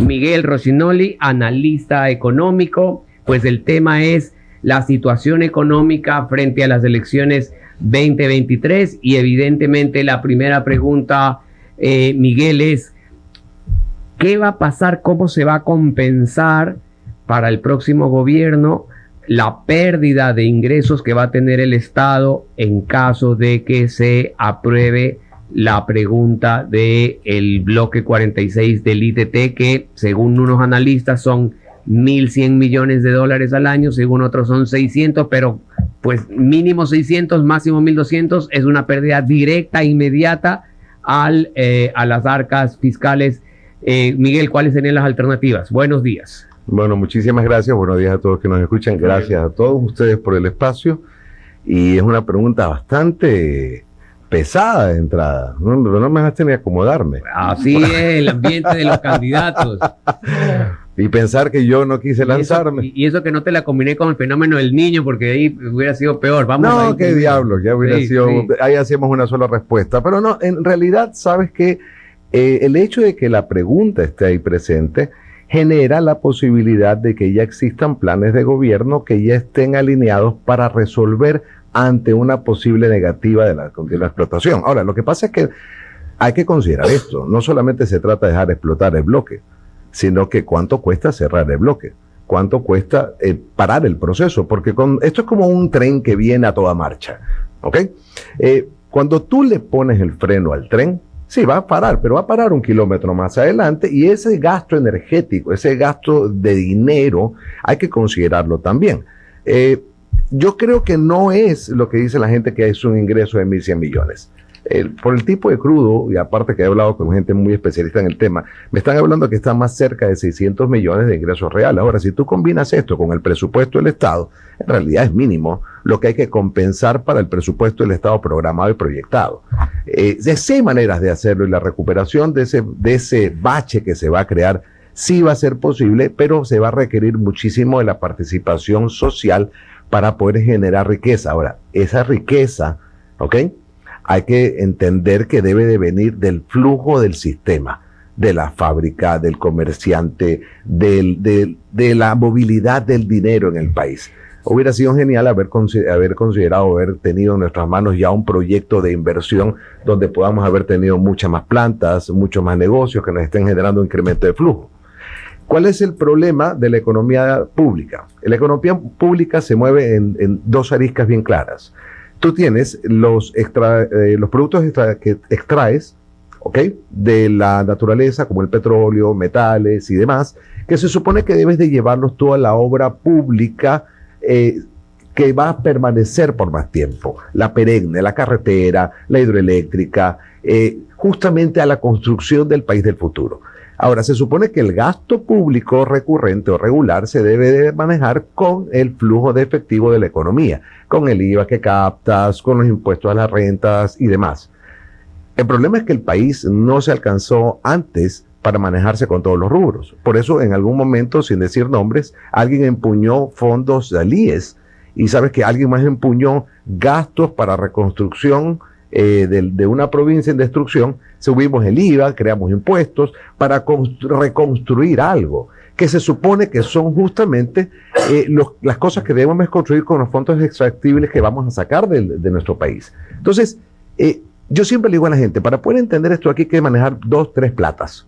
Miguel Rossinoli, analista económico. Pues el tema es la situación económica frente a las elecciones 2023 y evidentemente la primera pregunta, Miguel, es ¿qué va a pasar? ¿Cómo se va a compensar para el próximo gobierno la pérdida de ingresos que va a tener el Estado en caso de que se apruebe la pregunta del bloque 46 del ITT, que según unos analistas son 1.100 millones de dólares al año, según otros son 600, pero pues mínimo 600, máximo 1.200, es una pérdida directa, inmediata a las arcas fiscales. Miguel, ¿cuáles serían las alternativas? Buenos días. Bueno, muchísimas gracias, buenos días a todos que nos escuchan, gracias a todos ustedes por el espacio, y es una pregunta bastante pesada de entrada, no me dejaste ni acomodarme. Así es el ambiente de los candidatos. Y pensar que yo no quise lanzarme. Y eso que no te la combiné con el fenómeno del niño, porque ahí hubiera sido peor. Vamos no, qué diablos, ya hubiera sido, ahí hacemos una sola respuesta. Pero no, en realidad, sabes que el hecho de que la pregunta esté ahí presente genera la posibilidad de que ya existan planes de gobierno que ya estén alineados para resolver ante una posible negativa de la explotación. Ahora, lo que pasa es que hay que considerar esto. No solamente se trata de dejar explotar el bloque, sino que cuánto cuesta cerrar el bloque, cuánto cuesta parar el proceso, porque esto es como un tren que viene a toda marcha, ¿ok? Cuando tú le pones el freno al tren, sí, va a parar, pero va a parar 1 kilómetro más adelante, y ese gasto energético, ese gasto de dinero, hay que considerarlo también. Yo creo que no es lo que dice la gente, que es un ingreso de 1.100 millones. Por el tipo de crudo, y aparte que he hablado con gente muy especialista en el tema, me están hablando que está más cerca de 600 millones de ingresos reales. Ahora, si tú combinas esto con el presupuesto del Estado, en realidad es mínimo lo que hay que compensar para el presupuesto del Estado programado y proyectado. Sí hay maneras de hacerlo, y la recuperación de ese bache que se va a crear sí va a ser posible, pero se va a requerir muchísimo de la participación social para poder generar riqueza. Ahora, esa riqueza, ¿ok?, hay que entender que debe de venir del flujo del sistema, de la fábrica, del comerciante, de la movilidad del dinero en el país. Hubiera sido genial haber considerado, haber tenido en nuestras manos ya un proyecto de inversión donde podamos haber tenido muchas más plantas, muchos más negocios que nos estén generando un incremento de flujo. ¿Cuál es el problema de la economía pública? La economía pública se mueve en dos aristas bien claras. Tú tienes los productos que extraes, ¿ok?, de la naturaleza, como el petróleo, metales y demás, que se supone que debes de llevarlos toda la obra pública que va a permanecer por más tiempo. La perenne, la carretera, la hidroeléctrica, justamente a la construcción del país del futuro. Ahora, se supone que el gasto público recurrente o regular se debe de manejar con el flujo de efectivo de la economía, con el IVA que captas, con los impuestos a las rentas y demás. El problema es que el país no se alcanzó antes para manejarse con todos los rubros. Por eso, en algún momento, sin decir nombres, alguien empuñó fondos del IES, y sabes que alguien más empuñó gastos para reconstrucción de una provincia en destrucción. Subimos el IVA, creamos impuestos para reconstruir algo que se supone que son justamente las cosas que debemos construir con los fondos extractibles que vamos a sacar de nuestro país. Entonces, yo siempre le digo a la gente, para poder entender esto aquí hay que manejar 2, 3 platas.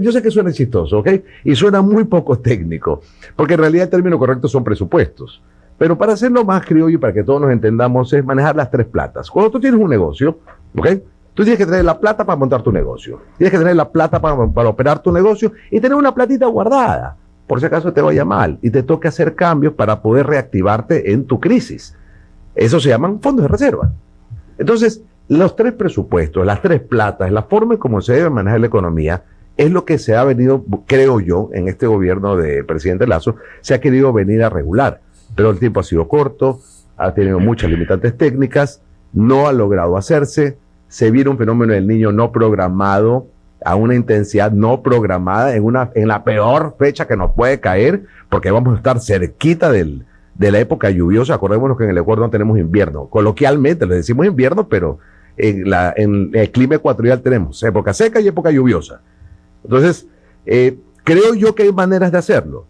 Yo sé que suena chistoso, ¿ok? Y suena muy poco técnico, porque en realidad el término correcto son presupuestos. Pero para hacerlo más criollo y para que todos nos entendamos, es manejar las 3 platas. Cuando tú tienes un negocio, ¿ok?, tú tienes que tener la plata para montar tu negocio. Tienes que tener la plata para operar tu negocio y tener una platita guardada, por si acaso te vaya mal y te toque hacer cambios para poder reactivarte en tu crisis. Eso se llaman fondos de reserva. Entonces, los 3 presupuestos, las 3 platas, la forma en cómo se debe manejar la economía, es lo que se ha venido, creo yo, en este gobierno del presidente Lasso, se ha querido venir a regular. Pero el tiempo ha sido corto, ha tenido muchas limitantes técnicas, no ha logrado hacerse. Se viene un fenómeno del niño no programado, a una intensidad no programada, en la peor fecha que nos puede caer, porque vamos a estar cerquita de la época lluviosa. Acordémonos que en el Ecuador no tenemos invierno. Coloquialmente le decimos invierno, pero en el clima ecuatorial tenemos época seca y época lluviosa. Entonces, Creo yo que hay maneras de hacerlo,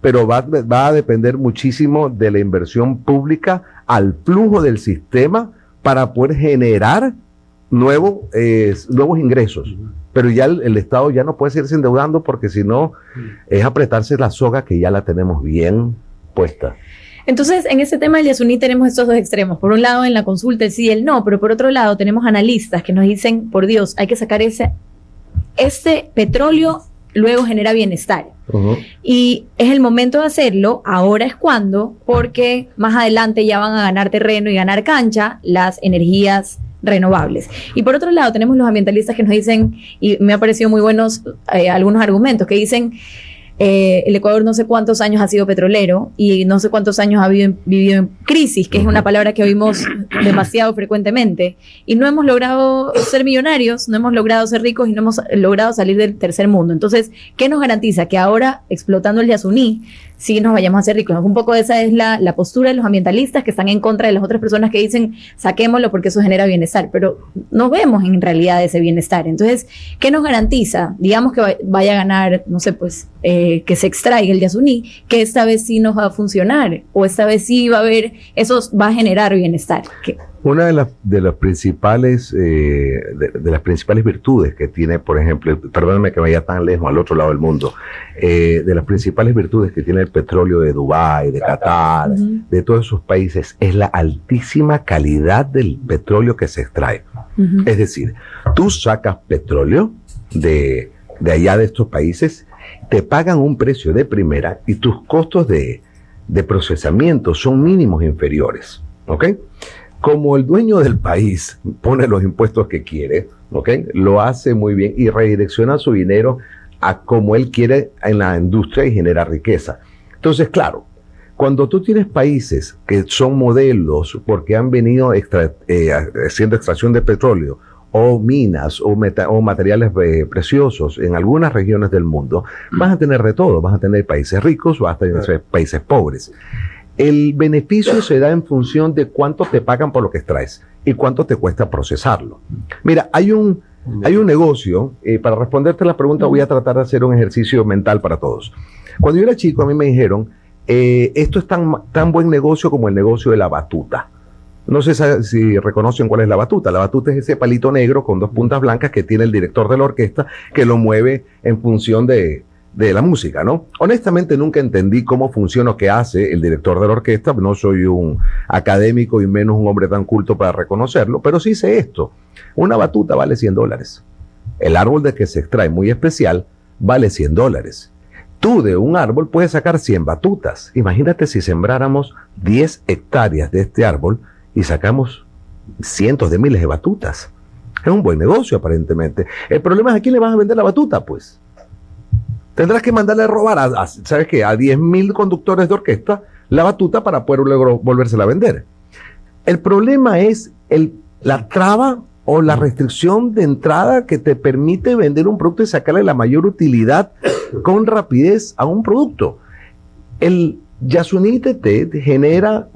pero va a depender muchísimo de la inversión pública al flujo del sistema para poder generar nuevos ingresos. Pero ya el Estado ya no puede seguirse endeudando, porque si no es apretarse la soga que ya la tenemos bien puesta. Entonces, en este tema del Yasuní tenemos estos dos extremos. Por un lado, en la consulta el sí y el no, pero por otro lado tenemos analistas que nos dicen, por Dios, hay que sacar este petróleo, luego genera bienestar. Y es el momento de hacerlo, ahora es cuando, porque más adelante ya van a ganar terreno y ganar cancha las energías renovables. Y por otro lado tenemos los ambientalistas que nos dicen, y me han parecido muy buenos algunos argumentos, que dicen el Ecuador no sé cuántos años ha sido petrolero y no sé cuántos años ha vivido en crisis, que es una palabra que oímos demasiado frecuentemente, y no hemos logrado ser millonarios, no hemos logrado ser ricos y no hemos logrado salir del tercer mundo. Entonces, ¿qué nos garantiza? Que ahora, explotando el Yasuní, sí nos vayamos a hacer ricos. Un poco esa es la postura de los ambientalistas, que están en contra de las otras personas que dicen saquémoslo porque eso genera bienestar, pero no vemos en realidad ese bienestar. Entonces, ¿qué nos garantiza? Digamos que vaya a ganar, no sé, pues que se extraiga el Yasuní, que esta vez sí nos va a funcionar, o esta vez sí va a haber, eso va a generar bienestar. Una de las principales virtudes que tiene, por ejemplo, perdóname que vaya tan lejos al otro lado del mundo, de las principales virtudes que tiene el petróleo de Dubái, de Qatar, de todos esos países, es la altísima calidad del petróleo que se extrae. Es decir, tú sacas petróleo de allá de estos países, te pagan un precio de primera y tus costos de procesamiento son mínimos inferiores, ¿ok? Como el dueño del país pone los impuestos que quiere, ¿ok? Lo hace muy bien y redirecciona su dinero a como él quiere en la industria y genera riqueza. Entonces, claro, cuando tú tienes países que son modelos porque han venido haciendo extracción de petróleo o minas o materiales preciosos en algunas regiones del mundo, vas a tener de todo. Vas a tener países ricos, vas a tener países pobres. El beneficio se da en función de cuánto te pagan por lo que extraes y cuánto te cuesta procesarlo. Mira, hay un negocio, para responderte la pregunta voy a tratar de hacer un ejercicio mental para todos. Cuando yo era chico a mí me dijeron, esto es tan buen negocio como el negocio de la batuta. No sé si reconocen cuál es la batuta. La batuta es ese palito negro con dos puntas blancas que tiene el director de la orquesta, que lo mueve en función de la música, ¿no? Honestamente nunca entendí cómo funciona o qué hace el director de la orquesta. No soy un académico y menos un hombre tan culto para reconocerlo, pero sí sé esto. Una batuta vale $100. El árbol de que se extrae, muy especial, vale $100. Tú de un árbol puedes sacar 100 batutas. Imagínate si sembráramos 10 hectáreas de este árbol y sacamos cientos de miles de batutas. Es un buen negocio aparentemente. El problema es a quién le vas a vender la batuta, pues. Tendrás que mandarle a robar ¿sabes qué? A 10,000 conductores de orquesta la batuta para poder luego volvérsela a vender. El problema es la traba o la restricción de entrada que te permite vender un producto y sacarle la mayor utilidad con rapidez a un producto. El Yasuní TT genera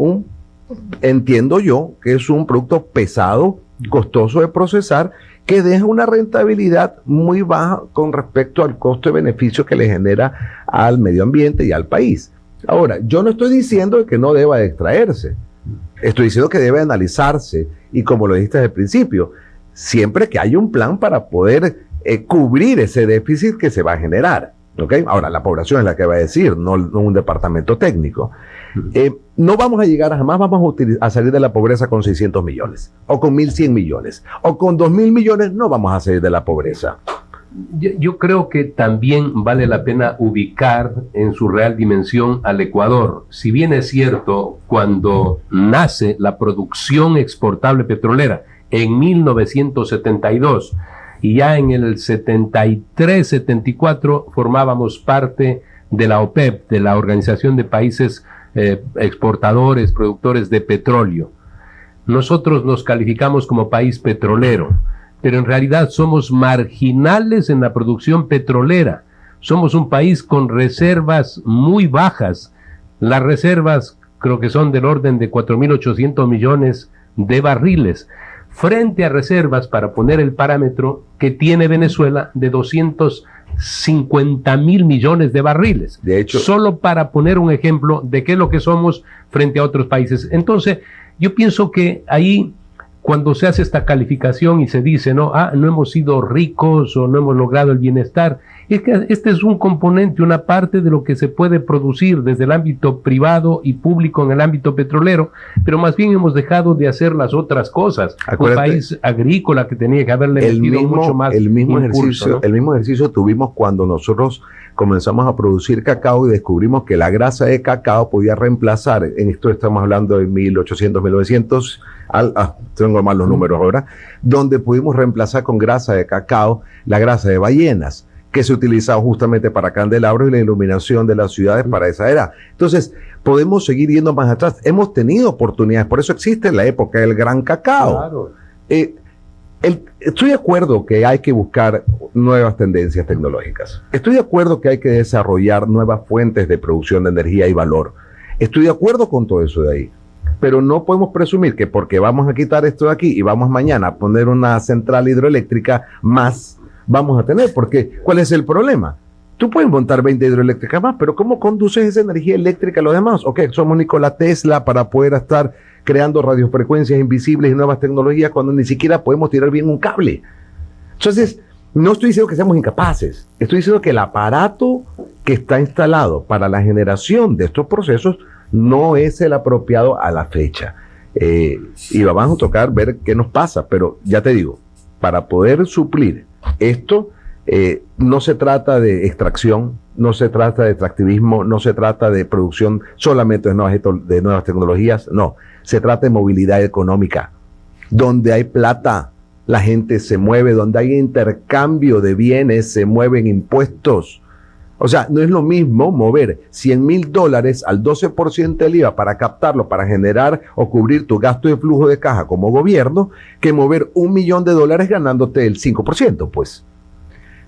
entiendo yo, que es un producto pesado, costoso de procesar, que deja una rentabilidad muy baja con respecto al costo de beneficio que le genera al medio ambiente y al país. Ahora, yo no estoy diciendo que no deba de extraerse, estoy diciendo que debe analizarse y, como lo dijiste desde el principio, siempre que haya un plan para poder cubrir ese déficit que se va a generar. ¿Okay? Ahora, la población es la que va a decir, no un departamento técnico. No vamos a llegar, jamás vamos a salir de la pobreza con 600 millones, o con 1.100 millones, o con 2.000 millones, no vamos a salir de la pobreza. Yo creo que también vale la pena ubicar en su real dimensión al Ecuador. Si bien es cierto, cuando nace la producción exportable petrolera en 1972, y ya en el 73, 74 formábamos parte de la OPEP, de la Organización de Países Exportadores, Productores de Petróleo. Nosotros nos calificamos como país petrolero, pero en realidad somos marginales en la producción petrolera. Somos un país con reservas muy bajas. Las reservas creo que son del orden de 4.800 millones de barriles. frente a reservas, para poner el parámetro que tiene Venezuela, de 250,000 millones de barriles. De hecho, solo para poner un ejemplo de qué es lo que somos frente a otros países. Entonces, yo pienso que ahí, cuando se hace esta calificación y se dice, no hemos sido ricos o no hemos logrado el bienestar, es que este es un componente, una parte de lo que se puede producir desde el ámbito privado y público en el ámbito petrolero, pero más bien hemos dejado de hacer las otras cosas. Acuérdate, un país agrícola que tenía que haberle metido mucho más impulso, ¿no? El mismo ejercicio tuvimos cuando nosotros comenzamos a producir cacao y descubrimos que la grasa de cacao podía reemplazar, en esto estamos hablando de 1800, 1900, tengo mal los números ahora, donde pudimos reemplazar con grasa de cacao la grasa de ballenas, que se utilizaba justamente para candelabros y la iluminación de las ciudades para esa era. Entonces, podemos seguir yendo más atrás. Hemos tenido oportunidades, por eso existe la época del gran cacao. Claro. Estoy de acuerdo que hay que buscar nuevas tendencias tecnológicas. Estoy de acuerdo que hay que desarrollar nuevas fuentes de producción de energía y valor. Estoy de acuerdo con todo eso de ahí. Pero no podemos presumir que porque vamos a quitar esto de aquí y vamos mañana a poner una central hidroeléctrica más, vamos a tener, porque ¿cuál es el problema? Tú puedes montar 20 hidroeléctricas más, pero ¿cómo conduces esa energía eléctrica a los demás? Ok, somos Nikola Tesla para poder estar creando radiofrecuencias invisibles y nuevas tecnologías cuando ni siquiera podemos tirar bien un cable. Entonces, no estoy diciendo que seamos incapaces, estoy diciendo que el aparato que está instalado para la generación de estos procesos no es el apropiado a la fecha. Y vamos a tocar ver qué nos pasa, pero ya te digo, para poder suplir esto, no se trata de extracción, no se trata de extractivismo, no se trata de producción solamente de nuevas tecnologías, no, se trata de movilidad económica. Donde hay plata, la gente se mueve, donde hay intercambio de bienes, se mueven impuestos. O sea, no es lo mismo mover $100,000 al 12% del IVA para captarlo, para generar o cubrir tu gasto de flujo de caja como gobierno, que mover $1,000,000 ganándote el 5%, pues.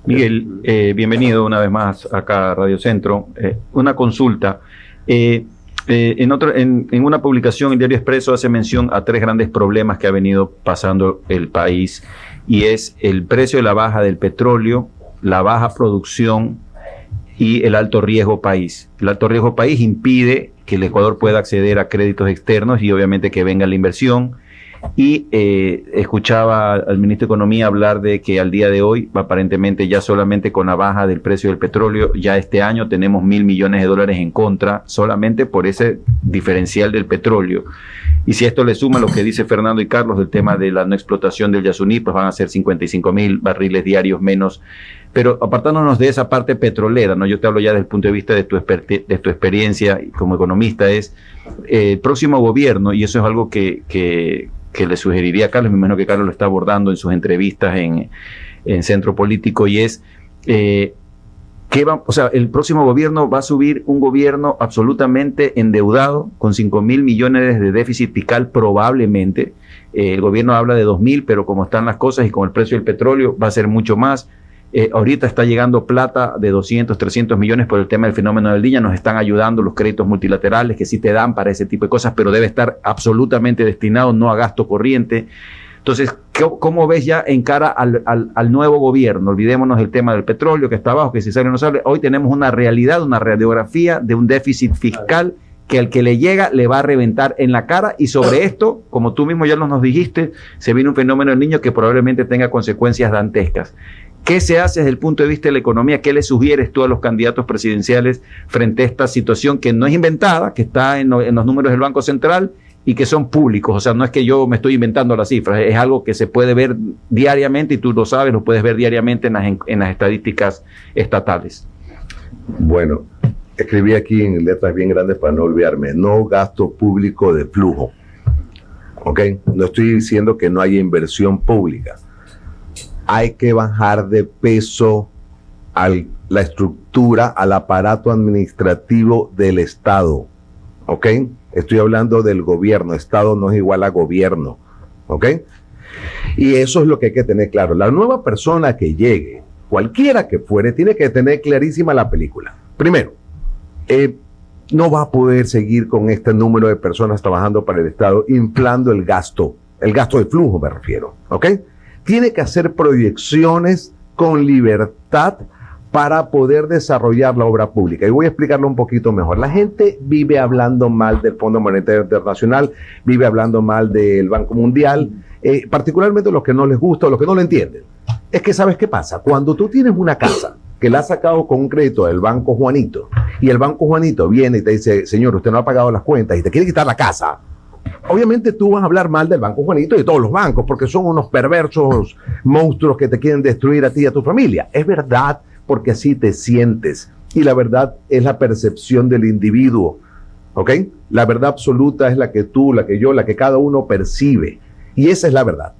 Miguel, bienvenido una vez más acá a Radio Centro. Una consulta. En una publicación, el Diario Expreso hace mención a 3 grandes problemas que ha venido pasando el país, y es el precio de la baja del petróleo, la baja producción y el alto riesgo país. El alto riesgo país impide que el Ecuador pueda acceder a créditos externos y obviamente que venga la inversión. Y escuchaba al ministro de Economía hablar de que al día de hoy, aparentemente ya solamente con la baja del precio del petróleo, ya este año tenemos $1,000 millones en contra, solamente por ese diferencial del petróleo. Y si esto le suma lo que dice Fernando y Carlos del tema de la no explotación del Yasuní, pues van a ser 55,000 barriles diarios menos. Pero apartándonos de esa parte petrolera, ¿no? Yo te hablo ya desde el punto de vista de tu experiencia como economista, es el próximo gobierno, y eso es algo que le sugeriría a Carlos, me imagino que Carlos lo está abordando en sus entrevistas en Centro Político, y es el próximo gobierno va a subir un gobierno absolutamente endeudado, con 5,000 millones de déficit fiscal probablemente. El gobierno habla de 2,000, pero como están las cosas y con el precio del petróleo va a ser mucho más. Ahorita está llegando plata de 200, 300 millones por el tema del fenómeno del Niño. Nos están ayudando los créditos multilaterales que sí te dan para ese tipo de cosas, pero debe estar absolutamente destinado no a gasto corriente. Entonces, ¿cómo ves ya en cara al nuevo gobierno? Olvidémonos del tema del petróleo que está abajo, que si sale o no sale. Hoy tenemos una realidad, una radiografía de un déficit fiscal que al que le llega le va a reventar en la cara, y sobre esto, como tú mismo ya nos dijiste, se viene un fenómeno del Niño que probablemente tenga consecuencias dantescas. ¿Qué se hace desde el punto de vista de la economía? ¿Qué le sugieres tú a los candidatos presidenciales frente a esta situación que no es inventada, que está en los números del Banco Central y que son públicos? O sea, no es que yo me estoy inventando las cifras, es algo que se puede ver diariamente, y tú lo sabes, lo puedes ver diariamente en las estadísticas estatales. Bueno, escribí aquí en letras bien grandes para no olvidarme: no gasto público de flujo. ¿Ok? No estoy diciendo que no haya inversión pública. Hay que bajar de peso a la estructura, al aparato administrativo del Estado. ¿Ok? Estoy hablando del gobierno. Estado no es igual a gobierno. ¿Ok? Y eso es lo que hay que tener claro. La nueva persona que llegue, cualquiera que fuere, tiene que tener clarísima la película. Primero, no va a poder seguir con este número de personas trabajando para el Estado, inflando el gasto. el gasto de flujo me refiero, ¿ok? Tiene que hacer proyecciones con libertad para poder desarrollar la obra pública. Y voy a explicarlo un poquito mejor. La gente vive hablando mal del Fondo Monetario Internacional, vive hablando mal del Banco Mundial, particularmente los que no les gusta o los que no lo entienden. Es que, ¿sabes qué pasa? Cuando tú tienes una casa que la has sacado con un crédito del Banco Juanito y el Banco Juanito viene y te dice, señor, usted no ha pagado las cuentas y te quiere quitar la casa, obviamente tú vas a hablar mal del Banco Juanito y de todos los bancos porque son unos perversos monstruos que te quieren destruir a ti y a tu familia. Es verdad, porque así te sientes. Y la verdad es la percepción del individuo, ¿ok? La verdad absoluta es la que tú, la que yo, la que cada uno percibe. Y esa es la verdad.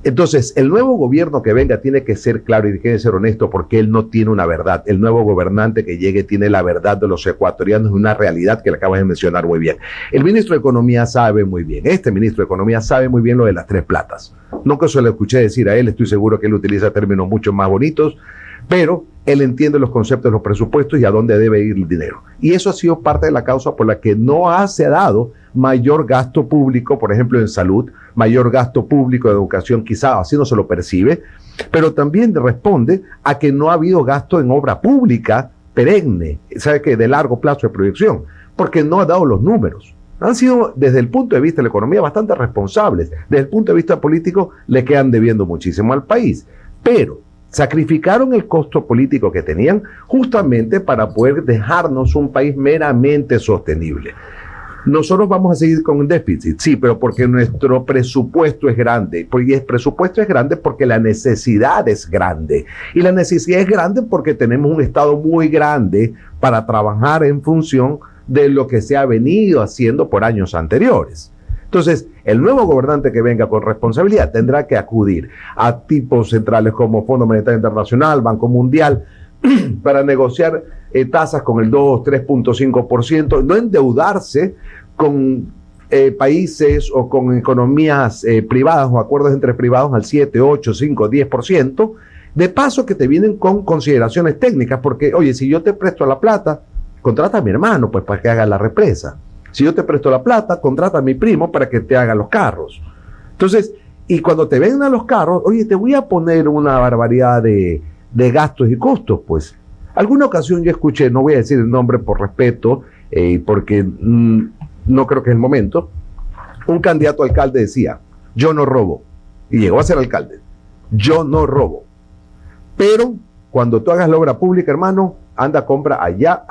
Entonces, el nuevo gobierno que venga tiene que ser claro y tiene que ser honesto porque él no tiene una verdad. El nuevo gobernante que llegue tiene la verdad de los ecuatorianos, una realidad que le acabas de mencionar muy bien. El ministro de Economía sabe muy bien, este ministro de Economía sabe muy bien lo de las tres platas. Nunca se lo escuché decir a él, estoy seguro que él utiliza términos mucho más bonitos, pero él entiende los conceptos de los presupuestos y a dónde debe ir el dinero. Y eso ha sido parte de la causa por la que no se ha dado mayor gasto público, por ejemplo, en salud, mayor gasto público en educación, quizá así no se lo percibe, pero también responde a que no ha habido gasto en obra pública perenne, ¿sabe qué? De largo plazo de proyección, porque no ha dado los números. Han sido, desde el punto de vista de la economía, bastante responsables. Desde el punto de vista político, le quedan debiendo muchísimo al país. Pero sacrificaron el costo político que tenían justamente para poder dejarnos un país meramente sostenible. Nosotros vamos a seguir con un déficit, sí, pero porque nuestro presupuesto es grande. Y el presupuesto es grande porque la necesidad es grande. Y la necesidad es grande porque tenemos un Estado muy grande para trabajar en función de lo que se ha venido haciendo por años anteriores. Entonces, el nuevo gobernante que venga con responsabilidad tendrá que acudir a tipos centrales como Fondo Monetario Internacional, Banco Mundial, para negociar tasas con el 2, 3.5%, no endeudarse con países o con economías privadas o acuerdos entre privados al 7, 8, 5, 10%, de paso que te vienen con consideraciones técnicas, porque, oye, si yo te presto la plata, contrata a mi hermano, pues, para que haga la represa. Si yo te presto la plata, contrata a mi primo para que te haga los carros. Entonces, y cuando te vendan los carros, oye, te voy a poner una barbaridad de gastos y costos, pues. Alguna ocasión yo escuché, no voy a decir el nombre por respeto, porque no creo que es el momento, un candidato a alcalde decía, yo no robo, y llegó a ser alcalde, yo no robo, pero cuando tú hagas la obra pública, hermano, anda, compra allá,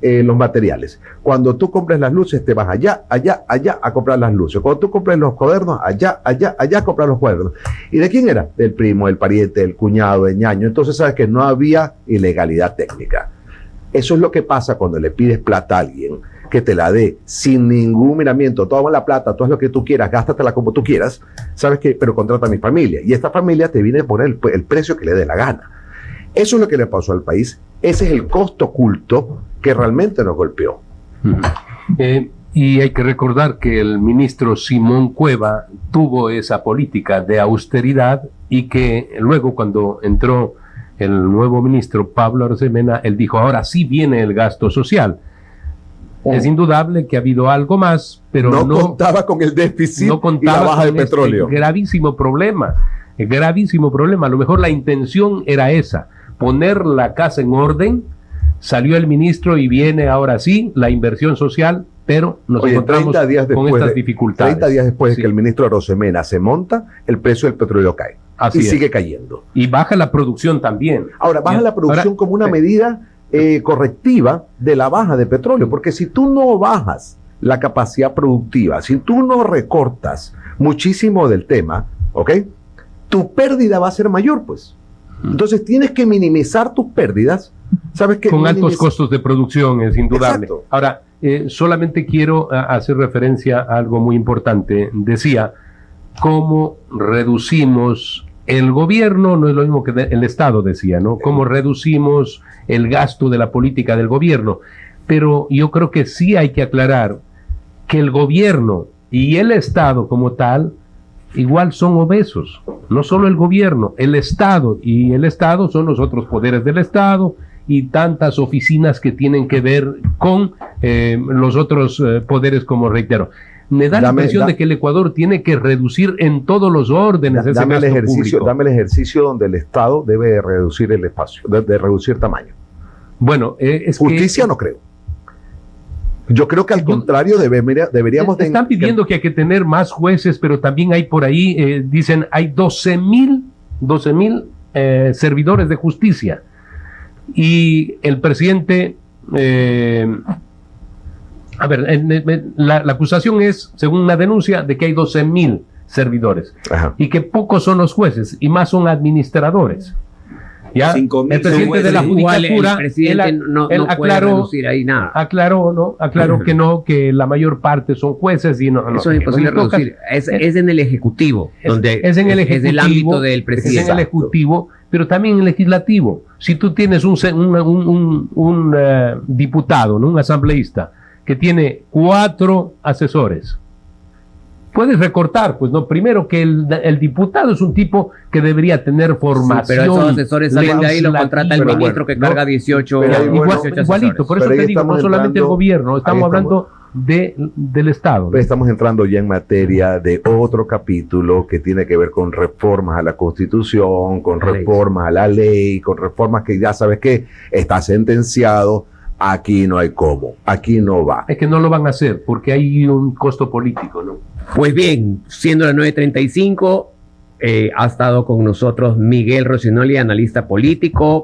los materiales. Cuando tú compres las luces, te vas allá a comprar las luces. Cuando tú compres los cuadernos, allá a comprar los cuadernos. ¿Y de quién era? Del primo, del pariente, del cuñado, del ñaño. Entonces sabes que no había ilegalidad técnica. Eso es lo que pasa cuando le pides plata a alguien, que te la dé sin ningún miramiento. Toma la plata, tú haz lo que tú quieras, gástatela como tú quieras, ¿sabes qué? Pero contrata a mi familia. Y esta familia te viene a poner el precio que le dé la gana. Eso es lo que le pasó al país. Ese es el costo oculto que realmente nos golpeó. Y hay que recordar que el ministro Simón Cueva tuvo esa política de austeridad y que luego, cuando entró el nuevo ministro Pablo Arosemena, él dijo, ahora sí viene el gasto social. Es indudable que ha habido algo más, pero no contaba con el déficit y la baja de petróleo. Gravísimo problema. A lo mejor la intención era esa, poner la casa en orden. Salió el ministro y viene ahora sí la inversión social, pero nos encontramos con estas dificultades. 30 días después de que el ministro Arosemena se monta, el precio del petróleo cae. Así es. Sigue cayendo. Y baja la producción también. Ahora, baja la producción como una medida correctiva de la baja de petróleo, porque si tú no bajas la capacidad productiva, si tú no recortas muchísimo del tema, ¿ok? Tu pérdida va a ser mayor, pues. Entonces tienes que minimizar tus pérdidas. ¿Sabes qué? Con altos costos de producción, es indudable. Exacto. Ahora, solamente quiero hacer referencia a algo muy importante. Decía, ¿cómo reducimos el gobierno? No es lo mismo que el Estado, decía, ¿no? ¿Cómo reducimos el gasto de la política del gobierno? Pero yo creo que sí hay que aclarar que el gobierno y el Estado como tal igual son obesos. No solo el gobierno, el Estado, y el Estado son los otros poderes del Estado y tantas oficinas que tienen que ver con los otros poderes, como reitero. me da la impresión de que el Ecuador tiene que reducir en todos los órdenes ese gasto público. Dame el ejercicio donde el Estado debe reducir el espacio, de reducir tamaño. Bueno, justicia no creo. Yo creo que al contrario deberíamos... Están pidiendo que hay que tener más jueces, pero también hay por ahí, dicen, hay 12,000 servidores de justicia. Y el presidente... la acusación es, según una denuncia, de que hay 12,000 servidores. Ajá. Y que pocos son los jueces y más son administradores. ¿Ya? 5,000 el presidente de la judicatura, el presidente no aclaró, puede reducir ahí nada. Aclaró que no, que la mayor parte son jueces y no. Eso es imposible reducir. Es en el ejecutivo, donde es en el ejecutivo, es el ámbito del presidente. Es en el ejecutivo, pero también en el legislativo. Si tú tienes un diputado, ¿no? Un asambleísta que tiene 4 asesores, puedes recortar, pues no. Primero que el diputado es un tipo que debería tener formación. Sí, pero esos asesores salen de ahí, lo contrata el ministro que carga 18 igualito, por eso te digo, no solamente el gobierno, estamos hablando del Estado, ¿no? Pero estamos entrando ya en materia de otro capítulo que tiene que ver con reformas a la Constitución, con reformas a la ley, con reformas que ya sabes que está sentenciado. Aquí no hay cómo, aquí no va. Es que no lo van a hacer porque hay un costo político, ¿no? Pues bien, siendo las 9:35, ha estado con nosotros Miguel Rossinoli, analista político.